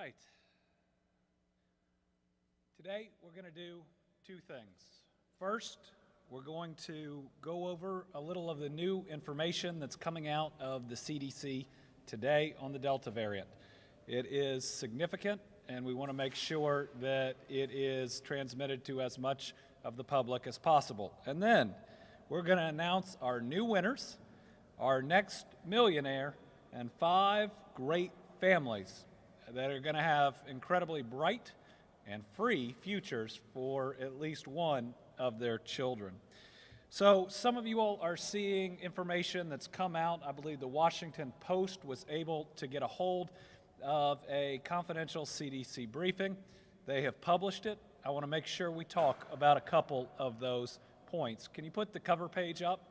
right. Today we're going to do two things. First, we're going to go over a little of the new information that's coming out of the CDC today on the Delta variant. It is significant, and we want to make sure that it is transmitted to as much of the public as possible. And then we're going to announce our new winners, our next millionaire, and 5 great families that are going to have incredibly bright and free futures for at least one of their children. So some of you all are seeing information that's come out. I believe the Washington Post was able to get a hold of a confidential CDC briefing. They have published it. I want to make sure we talk about a couple of those points. Can you put the cover page up?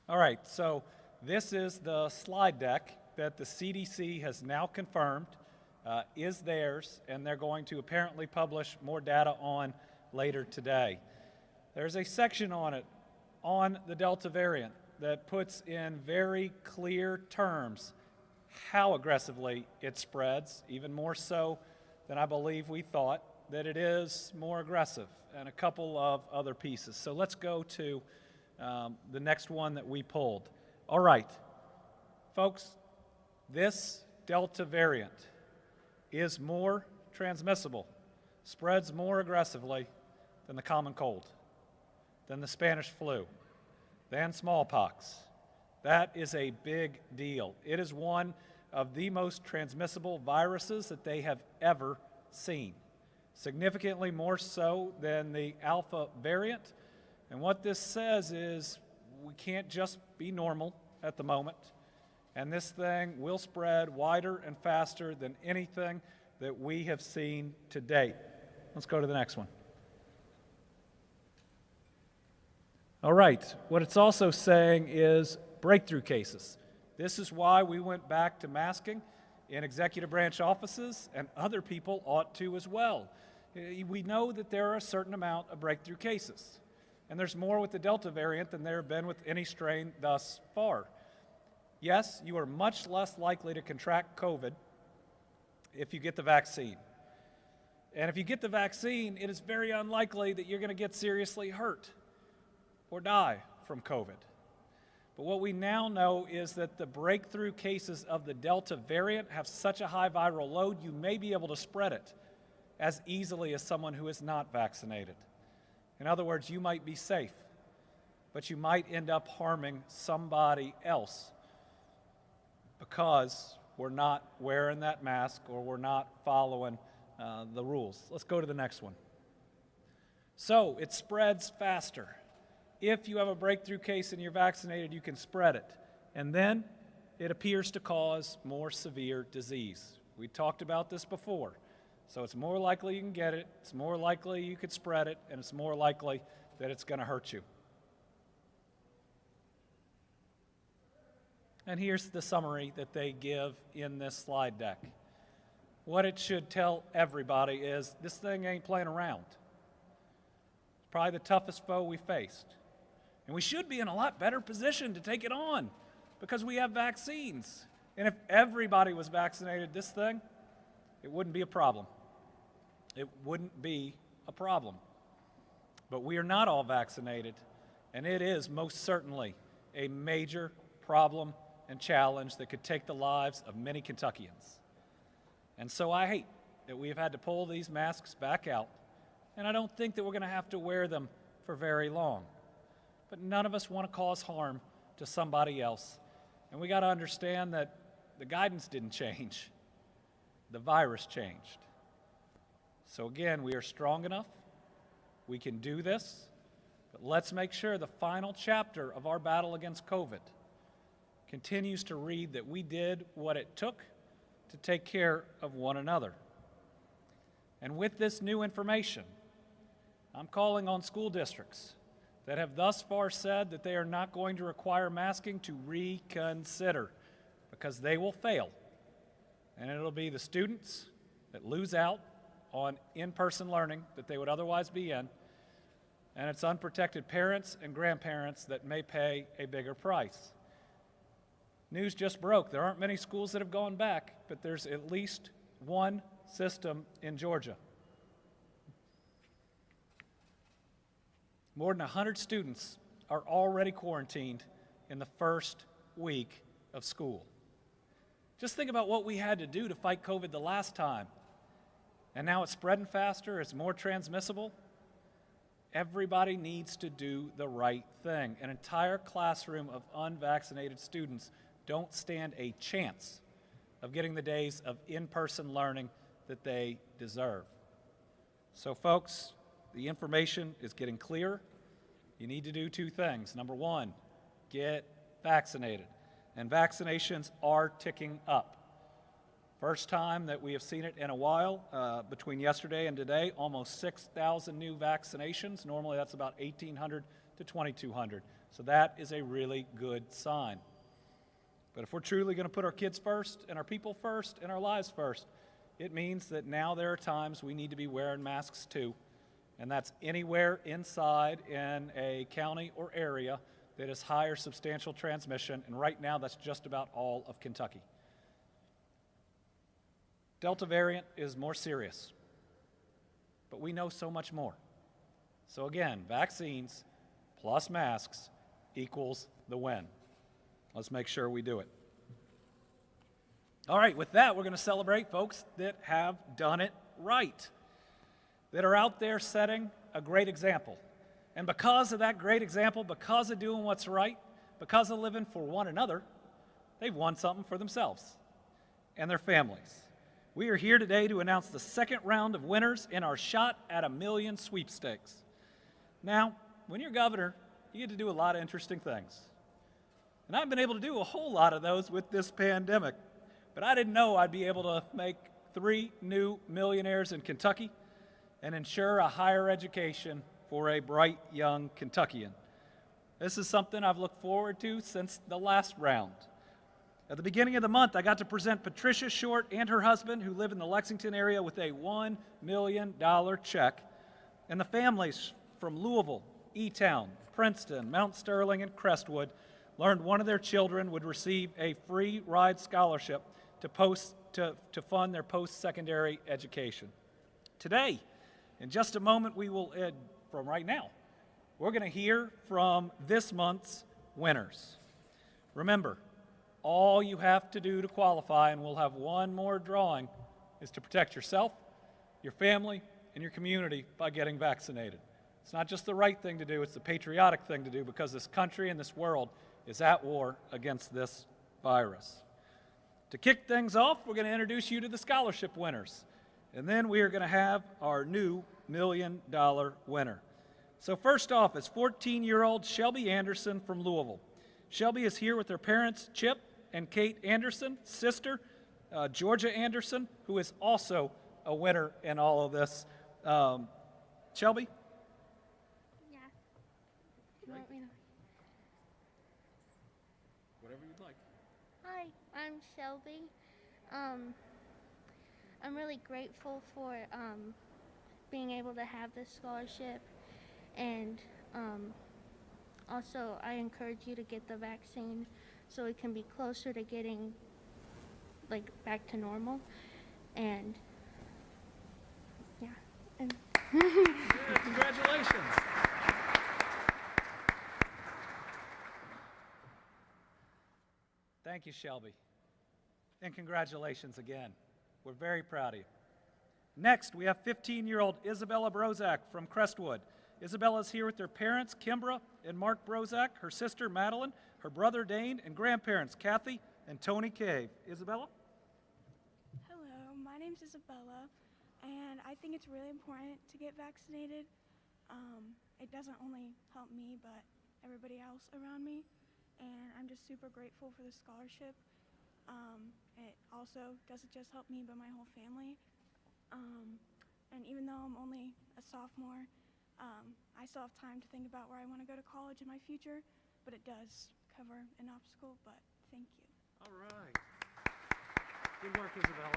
All right, so this is the slide deck that the CDC has now confirmed is theirs, and they're going to apparently publish more data on later today. There's a section on it on the Delta variant that puts in very clear terms how aggressively it spreads, even more so than I believe we thought, that it is more aggressive, and a couple of other pieces. So let's go to the next one that we pulled. All right, folks, this Delta variant is more transmissible, spreads more aggressively than the common cold, than the Spanish flu, than smallpox. That is a big deal. It is one of the most transmissible viruses that they have ever seen, significantly more so than the Alpha variant. And what this says is we can't just be normal at the moment, and this thing will spread wider and faster than anything that we have seen to date. Let's go to the next one. All right, what it's also saying is breakthrough cases. This is why we went back to masking in executive branch offices, and other people ought to as well. We know that there are a certain amount of breakthrough cases. And there's more with the Delta variant than there have been with any strain thus far. Yes, you are much less likely to contract COVID if you get the vaccine. And if you get the vaccine, it is very unlikely that you're going to get seriously hurt or die from COVID. But what we now know is that the breakthrough cases of the Delta variant have such a high viral load, you may be able to spread it as easily as someone who is not vaccinated. In other words, you might be safe, but you might end up harming somebody else because we're not wearing that mask or we're not following the rules. Let's go to the next one. So it spreads faster. If you have a breakthrough case and you're vaccinated, you can spread it. And then it appears to cause more severe disease. We talked about this before. So it's more likely you can get it, it's more likely you could spread it, and it's more likely that it's going to hurt you. And here's the summary that they give in this slide deck. What it should tell everybody is this thing ain't playing around. It's probably the toughest foe we faced. And we should be in a lot better position to take it on because we have vaccines. And if everybody was vaccinated, this thing, it wouldn't be a problem. It wouldn't be a problem. But we are not all vaccinated, and it is most certainly a major problem and challenge that could take the lives of many Kentuckians. And so I hate that we have had to pull these masks back out, and I don't think that we're going to have to wear them for very long. But none of us want to cause harm to somebody else. And we got to understand that the guidance didn't change. The virus changed. So again, we are strong enough. We can do this. But let's make sure the final chapter of our battle against COVID continues to read that we did what it took to take care of one another. And with this new information, I'm calling on school districts that have thus far said that they are not going to require masking to reconsider, because they will fail. And it'll be the students that lose out on in-person learning that they would otherwise be in, and it's unprotected parents and grandparents that may pay a bigger price. News just broke. There aren't many schools that have gone back, but there's at least one system in Georgia. More than 100 students are already quarantined in the first week of school. Just think about what we had to do to fight COVID the last time. And now it's spreading faster, it's more transmissible. Everybody needs to do the right thing. An entire classroom of unvaccinated students don't stand a chance of getting the days of in-person learning that they deserve. So folks, the information is getting clear. You need to do two things. Number one, get vaccinated. And vaccinations are ticking up. First time that we have seen it in a while. Between yesterday and today, almost 6,000 new vaccinations. Normally that's about 1,800 to 2,200. So that is a really good sign. But if we're truly going to put our kids first and our people first and our lives first, it means that now there are times we need to be wearing masks too. And that's anywhere inside in a county or area that is high or substantial transmission. And right now that's just about all of Kentucky. Delta variant is more serious, but we know so much more. So again, vaccines plus masks equals the win. Let's make sure we do it. All right, with that, we're going to celebrate folks that have done it right, that are out there setting a great example. And because of that great example, because of doing what's right, because of living for one another, they've won something for themselves and their families. We are here today to announce the second round of winners in our Shot at $1 Million sweepstakes. Now, when you're governor, you get to do a lot of interesting things. And I've been able to do a whole lot of those with this pandemic, but I didn't know I'd be able to make 3 new millionaires in Kentucky and ensure a higher education for a bright young Kentuckian. This is something I've looked forward to since the last round. At the beginning of the month, I got to present Patricia Short and her husband, who live in the Lexington area, with a $1 million check, and the families from Louisville, E-Town, Princeton, Mount Sterling, and Crestwood learned one of their children would receive a free ride scholarship to fund their post-secondary education. Today, in just a moment, from right now, we're going to hear from this month's winners. Remember, all you have to do to qualify, and we'll have one more drawing, is to protect yourself, your family, and your community by getting vaccinated. It's not just the right thing to do, it's the patriotic thing to do, because this country and this world is at war against this virus. To kick things off, we're going to introduce you to the scholarship winners, and then we are going to have our new $1 million winner. So first off is 14-year-old Shelby Anderson from Louisville. Shelby is here with her parents, Chip and Kate Anderson, sister, Georgia Anderson, who is also a winner in all of this. Shelby? Yeah. You want me to? Whatever you'd like. Hi, I'm Shelby. I'm really grateful for being able to have this scholarship, and also I encourage you to get the vaccine so we can be closer to getting back to normal. And yeah. And Yeah, congratulations. Thank you, Shelby. And congratulations again. We're very proud of you. Next, we have 15-year-old Isabella Brozak from Crestwood. Isabella is here with her parents, Kimbra and Mark Brozak, her sister, Madeline, her brother, Dane, and grandparents, Kathy and Tony Cave. Isabella? Hello, my name's Isabella, and I think it's really important to get vaccinated. It doesn't only help me, but everybody else around me, and I'm just super grateful for the scholarship. It also doesn't just help me, but my whole family. And even though I'm only a sophomore, I still have time to think about where I want to go to college in my future, but it does cover an obstacle, but thank you. All right. Good work, Isabella.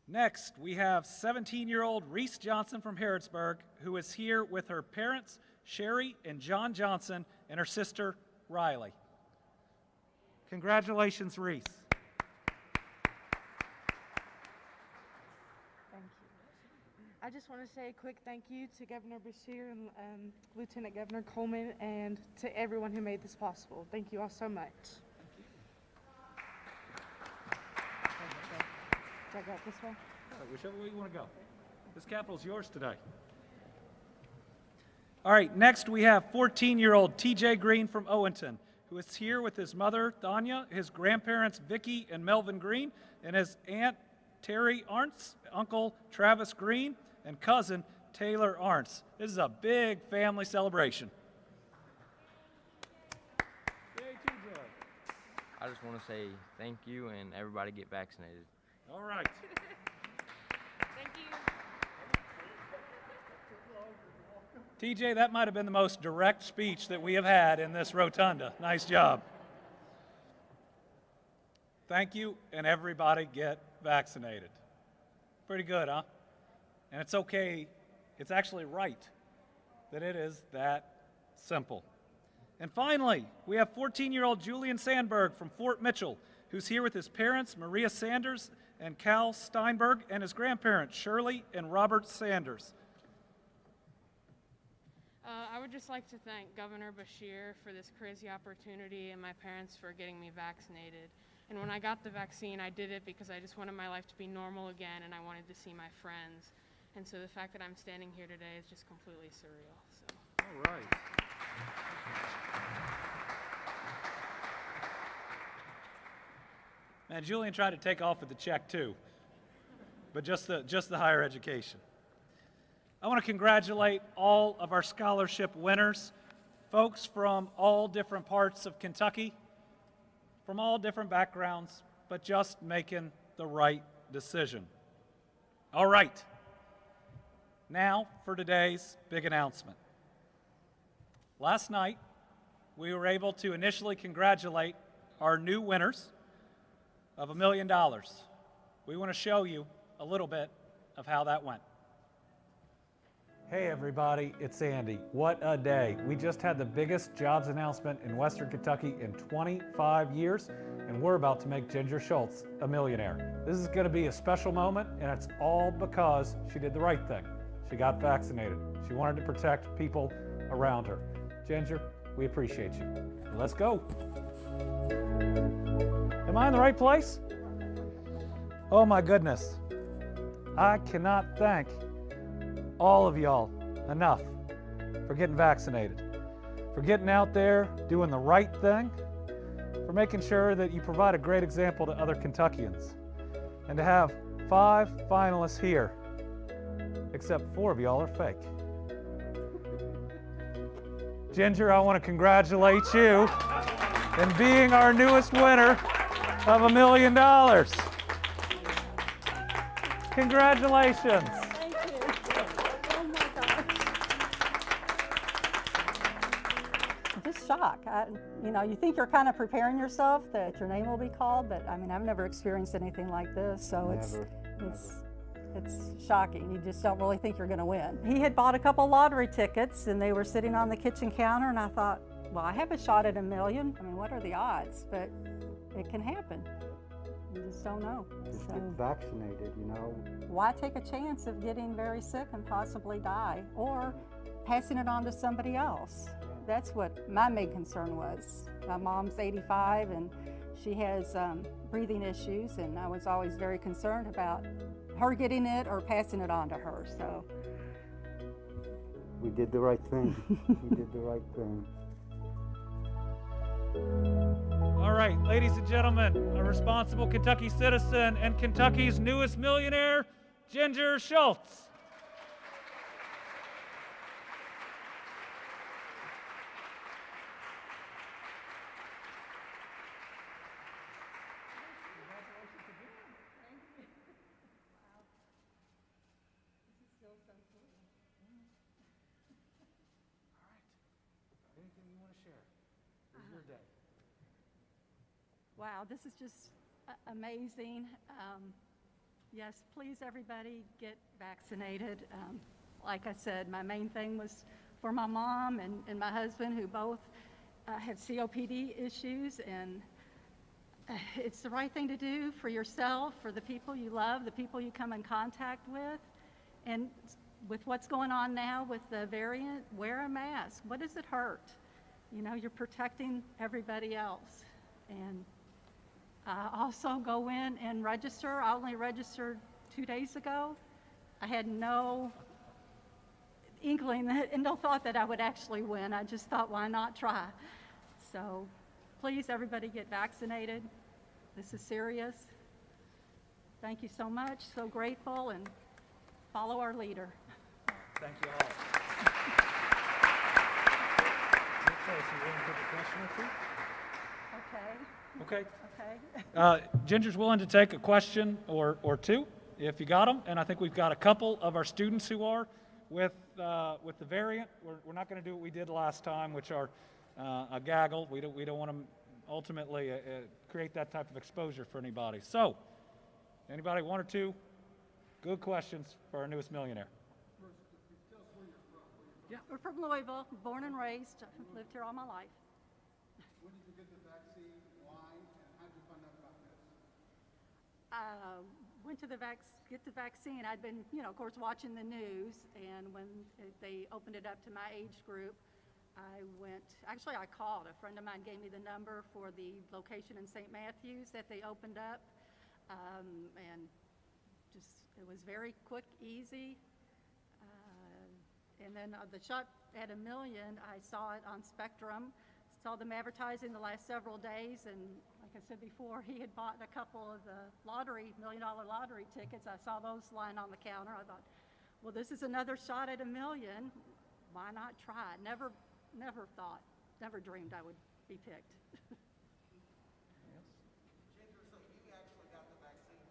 Next, we have 17-year-old Reese Johnson from Harrodsburg, who is here with her parents, Sherry and John Johnson, and her sister, Riley. Congratulations, Reese. Thank you. I just want to say a quick thank you to Governor Beshear and Lieutenant Governor Coleman and to everyone who made this possible. Thank you all so much. Should I go this way? Whichever way you want to go. This capital's yours today. All right, next we have 14-year-old TJ Green from Owenton, who is here with his mother, Thanya, his grandparents, Vicky and Melvin Green, and his aunt, Terry Arntz, uncle Travis Green, and cousin, Taylor Arntz. This is a big family celebration. Yay, TJ. I just want to say thank you and everybody get vaccinated. All right. Thank you. TJ, that might have been the most direct speech that we have had in this rotunda. Nice job. Thank you, and everybody get vaccinated. Pretty good, huh? And it's okay, it's actually right that it is that simple. And finally, we have 14-year-old Julian Sandberg from Fort Mitchell, who's here with his parents, Maria Sanders and Cal Steinberg, and his grandparents, Shirley and Robert Sanders. I would just like to thank Governor Beshear for this crazy opportunity and my parents for getting me vaccinated. And when I got the vaccine, I did it because I just wanted my life to be normal again and I wanted to see my friends. And so the fact that I'm standing here today is just completely surreal. So. All right. Man, Julian tried to take off with the check too, but just the higher education. I want to congratulate all of our scholarship winners, folks from all different parts of Kentucky, from all different backgrounds, but just making the right decision. All right, now for today's big announcement. Last night, we were able to initially congratulate our new winners of $1 million. We want to show you a little bit of how that went. Hey everybody, it's Andy. What a day. We just had the biggest jobs announcement in Western Kentucky in 25 years, and we're about to make Ginger Schultz a millionaire. This is going to be a special moment, and it's all because she did the right thing. She got vaccinated. She wanted to protect people around her. Ginger, we appreciate you. Let's go. Am I in the right place? Oh my goodness. I cannot thank all of y'all enough for getting vaccinated, for getting out there, doing the right thing, for making sure that you provide a great example to other Kentuckians. And to have 5 finalists here, except 4 of y'all are fake. Ginger, I want to congratulate you in being our newest winner of $1 million. Congratulations. Thank you. Oh my gosh. Just shock. You think you're kind of preparing yourself that your name will be called, but I mean, I've never experienced anything like this, so it's shocking. You just don't really think you're going to win. He had bought a couple lottery tickets and they were sitting on the kitchen counter, and I thought, well, I have a shot at $1 million. I mean, what are the odds? But it can happen. You just don't know. Just get vaccinated, Why take a chance of getting very sick and possibly die, or passing it on to somebody else? That's what my main concern was. My mom's 85 and she has breathing issues, and I was always very concerned about her getting it or passing it on to her. So we did the right thing. We did the right thing. All right, ladies and gentlemen, a responsible Kentucky citizen and Kentucky's newest millionaire, Ginger Schultz. wow, this is just amazing. Yes, please, everybody, get vaccinated. Like I said, my main thing was for my mom and my husband, who both have COPD issues, and it's the right thing to do for yourself, for the people you love, the people you come in contact with. And with what's going on now with the variant, wear a mask. What does it hurt? You know, you're protecting everybody else. And also go in and register. I only registered 2 days ago. I had no inkling and no thought that I would actually win. I just thought, why not try? So please, everybody, get vaccinated. This is serious. Thank you so much. So grateful, and follow our leader. Thank you all. Okay, so you want to take a question or two? Okay. Okay. Ginger's willing to take a question or two, if you got them, and I think we've got a couple of our students who are with the variant. We're not going to do what we did last time, which are a gaggle. We don't want to ultimately create that type of exposure for anybody. So, anybody, one or two good questions for our newest millionaire? Yeah. We're from Louisville, born and raised. I've lived here all my life. When did you get the vaccine? Why? And how did you find out about this? Went to get the vaccine. I'd been, of course, watching the news, and when they opened it up to my age group, I called. A friend of mine gave me the number for the location in St. Matthews that they opened up, and it was very quick, easy. And then the shot at $1 million, I saw it on Spectrum, saw them advertising the last several days, and like I said before, he had bought a couple of the $1 million lottery tickets. I saw those lying on the counter. I thought, well, this is another shot at $1 million. Why not try it? Never dreamed I would be picked. Ginger, so you actually got the vaccine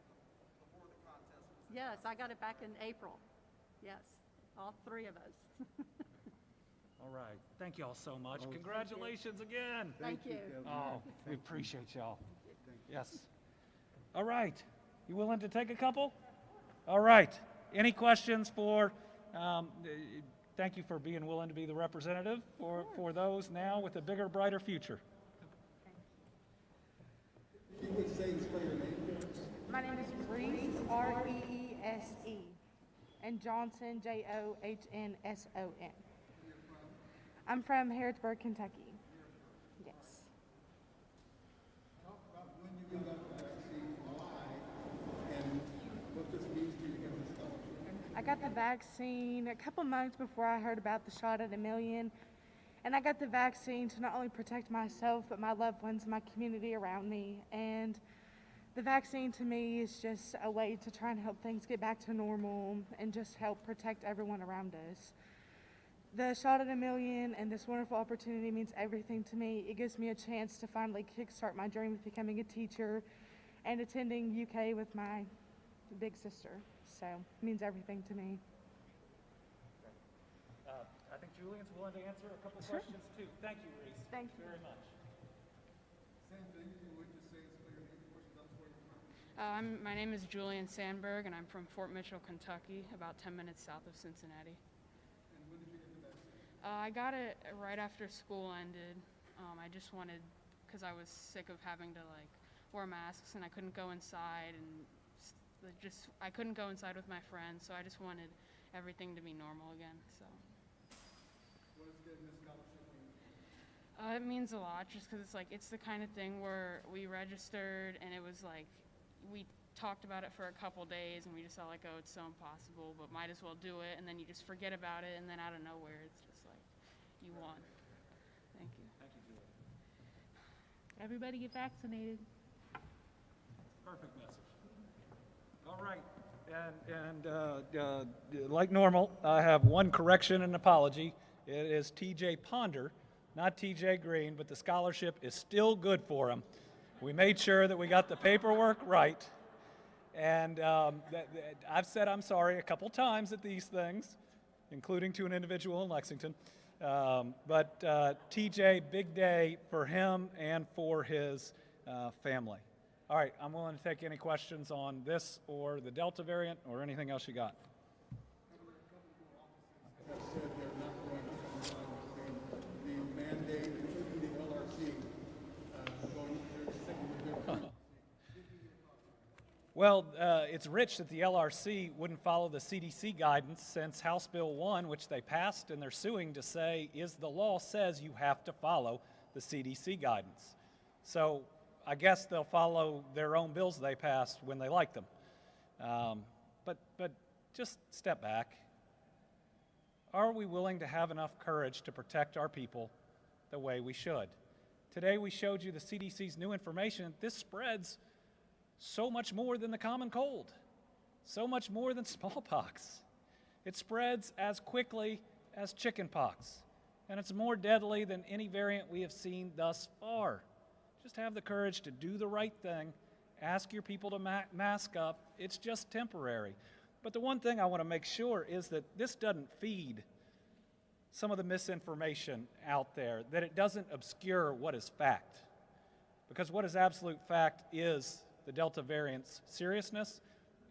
before the contest was? Yes, I got it back in April. Yes, all three of us. All right. Thank you all so much. Congratulations again. Thank you. Oh, we appreciate y'all. Yes. All right. You willing to take a couple? All right. Any questions for, thank you for being willing to be the representative for those now with a bigger, brighter future. You would say spell your name for us? My name is Reese, Reese, and Johnson, Johnsson. I'm from Harrisburg, Kentucky. Yes. Talk about when you got the vaccine, why, and what this means to you getting the scholarship. I got the vaccine a couple months before I heard about the shot at $1 million. And I got the vaccine to not only protect myself, but my loved ones and my community around me. And the vaccine to me is just a way to try and help things get back to normal and just help protect everyone around us. The shot at $1 million and this wonderful opportunity means everything to me. It gives me a chance to finally kickstart my dream of becoming a teacher and attending UK with my big sister. So it means everything to me. I think Julian's willing to answer a couple questions too. Thank you, Reese. Thank you very much. Same thing, you would just say spell your name for us, that's where you're from. My name is Julian Sandberg, and I'm from Fort Mitchell, Kentucky, about 10 minutes south of Cincinnati. And when did you get the vaccine? I got it right after school ended. I just wanted, because I was sick of having to wear masks, and I couldn't go inside, and I couldn't go inside with my friends, so I just wanted everything to be normal again. So. What does getting this scholarship mean? It means a lot, just because it's the kind of thing where we registered, and it was we talked about it for a couple days, and we just thought oh, it's so impossible, but might as well do it, and then you just forget about it, and then out of nowhere, it's just you won. Thank you. Thank you, Julian. Everybody get vaccinated. Perfect message. All right. And like normal, I have one correction and apology. It is TJ Ponder, not TJ Green, but the scholarship is still good for him. We made sure that we got the paperwork right. And I've said I'm sorry a couple times at these things, including to an individual in Lexington. But TJ, big day for him and for his family. All right, I'm willing to take any questions on this or the Delta variant or anything else you got. Have said they're not going to comply with the mandate, including the LRC, going to sticking with their. Well, it's rich that the LRC wouldn't follow the CDC guidance since House Bill 1, which they passed and they're suing to say is the law says you have to follow the CDC guidance. So I guess they'll follow their own bills they passed when they like them. But just step back. Are we willing to have enough courage to protect our people the way we should? Today we showed you the CDC's new information. This spreads so much more than the common cold, so much more than smallpox. It spreads as quickly as chickenpox, and it's more deadly than any variant we have seen thus far. Just have the courage to do the right thing. Ask your people to mask up. It's just temporary. But the one thing I want to make sure is that this doesn't feed some of the misinformation out there, that it doesn't obscure what is fact. Because what is absolute fact is the Delta variant's seriousness,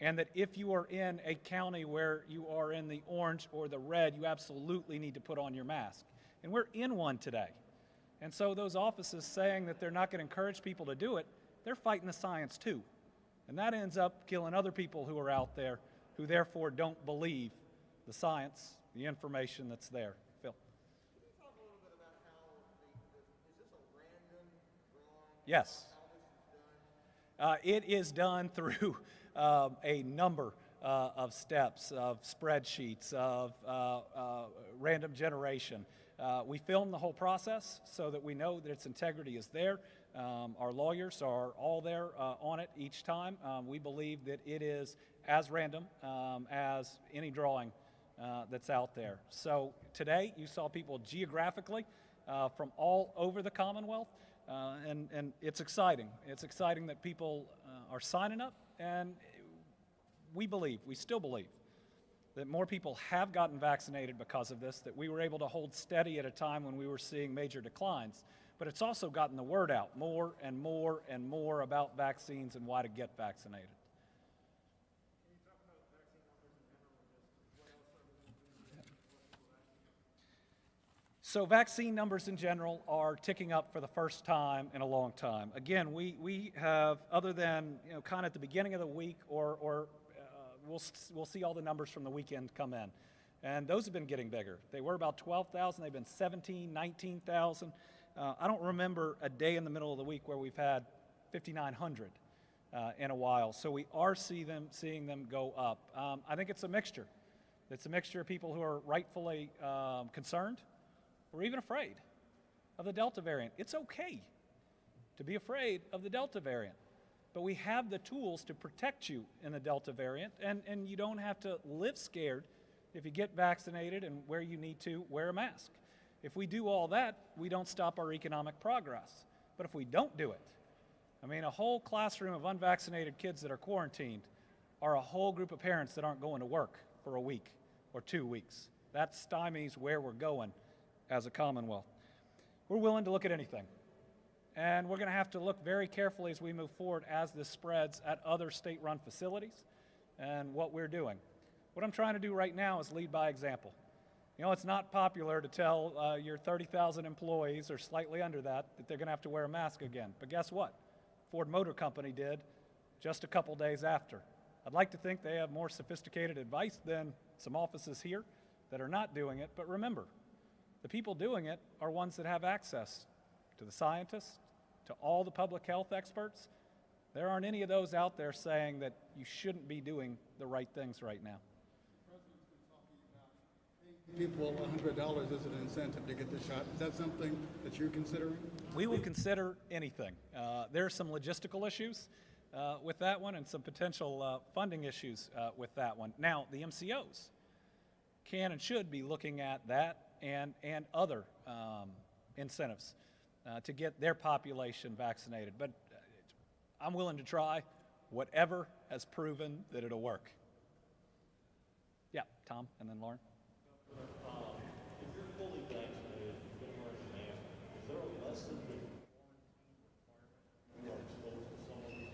and that if you are in a county where you are in the orange or the red, you absolutely need to put on your mask. And we're in one today. And so those offices saying that they're not going to encourage people to do it, they're fighting the science too. And that ends up killing other people who are out there who therefore don't believe the science, the information that's there. Phil. Can you talk a little bit about how is this a random drawing? Yes. How this is done? It is done through a number of steps, of spreadsheets, of random generation. We film the whole process so that we know that its integrity is there. Our lawyers are all there on it each time. We believe that it is as random as any drawing that's out there. So today you saw people geographically from all over the Commonwealth. And it's exciting. It's exciting that people are signing up, and we still believe, that more people have gotten vaccinated because of this, that we were able to hold steady at a time when we were seeing major declines. But it's also gotten the word out more and more and more about vaccines and why to get vaccinated. So vaccine numbers in general are ticking up for the first time in a long time. Again, we have, other than kind of at the beginning of the week, or we'll see all the numbers from the weekend come in, and those have been getting bigger. They were about 12,000. They've been 17, 19,000. I don't remember a day in the middle of the week where we've had 5,900 in a while. So we are seeing them go up. I think it's a mixture. It's a mixture of people who are rightfully concerned, or even afraid of the Delta variant. It's okay to be afraid of the Delta variant, but we have the tools to protect you in the Delta variant, and you don't have to live scared if you get vaccinated and where you need to wear a mask. If we do all that, we don't stop our economic progress. But if we don't do it, I mean, a whole classroom of unvaccinated kids that are quarantined are a whole group of parents that aren't going to work for a week or 2 weeks. That stymies where we're going as a Commonwealth. We're willing to look at anything. And we're going to have to look very carefully as we move forward as this spreads at other state-run facilities and what we're doing. What I'm trying to do right now is lead by example. It's not popular to tell your 30,000 employees, or slightly under that they're going to have to wear a mask again. But guess what? Ford Motor Company did just a couple days after. I'd like to think they have more sophisticated advice than some offices here that are not doing it. But remember, the people doing it are ones that have access to the scientists, to all the public health experts. There aren't any of those out there saying that you shouldn't be doing the right things right now. People $100 as an incentive to get the shot. Is that something that you're considering? We will consider anything. There are some logistical issues with that one, and some potential funding issues with that one. Now, the MCOs can and should be looking at that and other incentives to get their population vaccinated. But I'm willing to try whatever has proven that it'll work. Yeah, Tom, and then Lauren. If you're fully vaccinated, you're going to wear a mask. Is there a lesson in quarantine requirement? You are exposed to some of these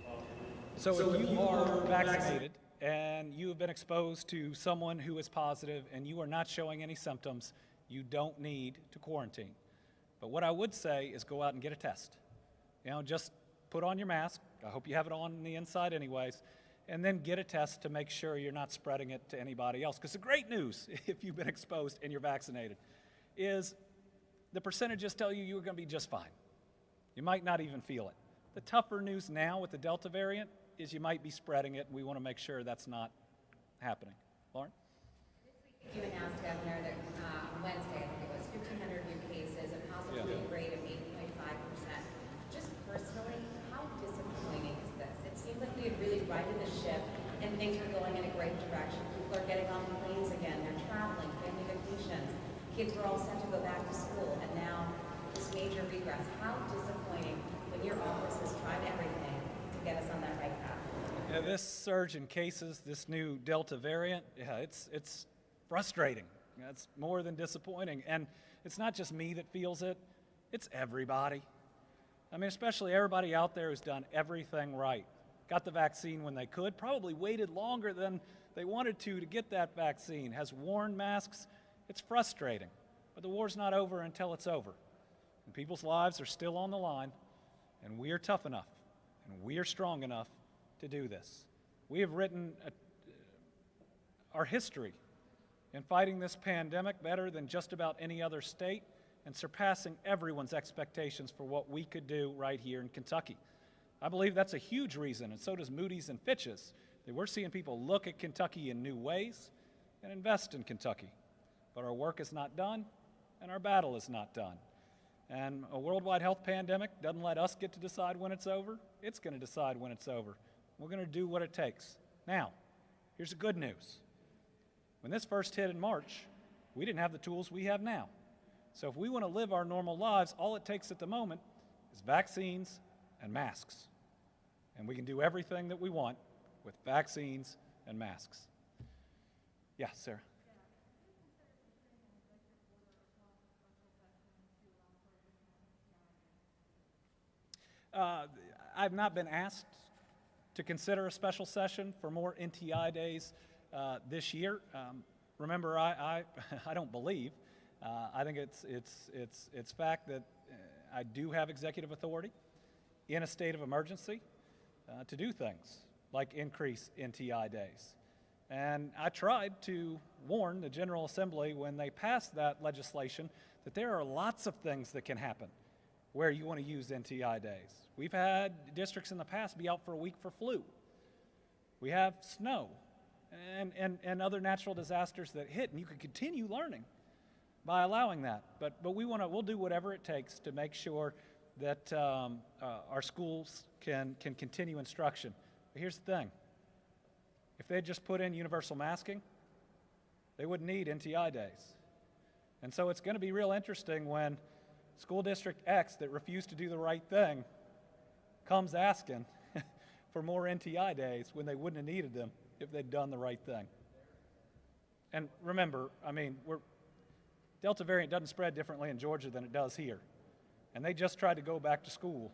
So if you are vaccinated and you have been exposed to someone who is positive and you are not showing any symptoms, you don't need to quarantine. But what I would say is go out and get a test. You know, just put on your mask. I hope you have it on the inside anyways. And then get a test to make sure you're not spreading it to anybody else. Because the great news, if you've been exposed and you're vaccinated, is the percentages tell you you're going to be just fine. You might not even feel it. The tougher news now with the Delta variant is you might be spreading it, and we want to make sure that's not happening. Lauren? You announced, Governor, that on Wednesday, I think it was 1,500 new cases, a positivity rate of 8.5%. Just personally, how disappointing is this? It seemed like we had really righted the ship and things were going in a great direction. People are getting on planes again, they're traveling, family vacations. Kids were all set to go back to school, and now this major regress. How disappointing when your office has tried everything to get us on that right path. Yeah, this surge in cases, this new Delta variant, it's frustrating. It's more than disappointing. And it's not just me that feels it, it's everybody. I mean, especially everybody out there who's done everything right. Got the vaccine when they could, probably waited longer than they wanted to get that vaccine, has worn masks. It's frustrating. But the war's not over until it's over. And people's lives are still on the line, and we are tough enough, and we are strong enough to do this. We have written our history in fighting this pandemic better than just about any other state and surpassing everyone's expectations for what we could do right here in Kentucky. I believe that's a huge reason, and so does Moody's and Fitch's, that we're seeing people look at Kentucky in new ways and invest in Kentucky. But our work is not done, and our battle is not done. And a worldwide health pandemic doesn't let us get to decide when it's over. It's going to decide when it's over. We're going to do what it takes. Now, here's the good news. When this first hit in March, we didn't have the tools we have now. So if we want to live our normal lives, all it takes at the moment is vaccines and masks. And we can do everything that we want with vaccines and masks. Yeah, Sarah. I've not been asked to consider a special session for more NTI days this year. Remember, I don't believe. I think it's fact that I do have executive authority in a state of emergency to do things like increase NTI days. And I tried to warn the General Assembly when they passed that legislation that there are lots of things that can happen where you want to use NTI days. We've had districts in the past be out for a week for flu. We have snow and other natural disasters that hit, and you can continue learning by allowing that. But we'll do whatever it takes to make sure that our schools can continue instruction. But here's the thing. If they just put in universal masking, they wouldn't need NTI days. And so it's going to be real interesting when School District X that refused to do the right thing comes asking for more NTI days when they wouldn't have needed them if they'd done the right thing. And remember, I mean, Delta variant doesn't spread differently in Georgia than it does here. And they just tried to go back to school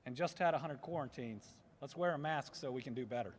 and just had 100 quarantines. Let's wear a mask so we can do better.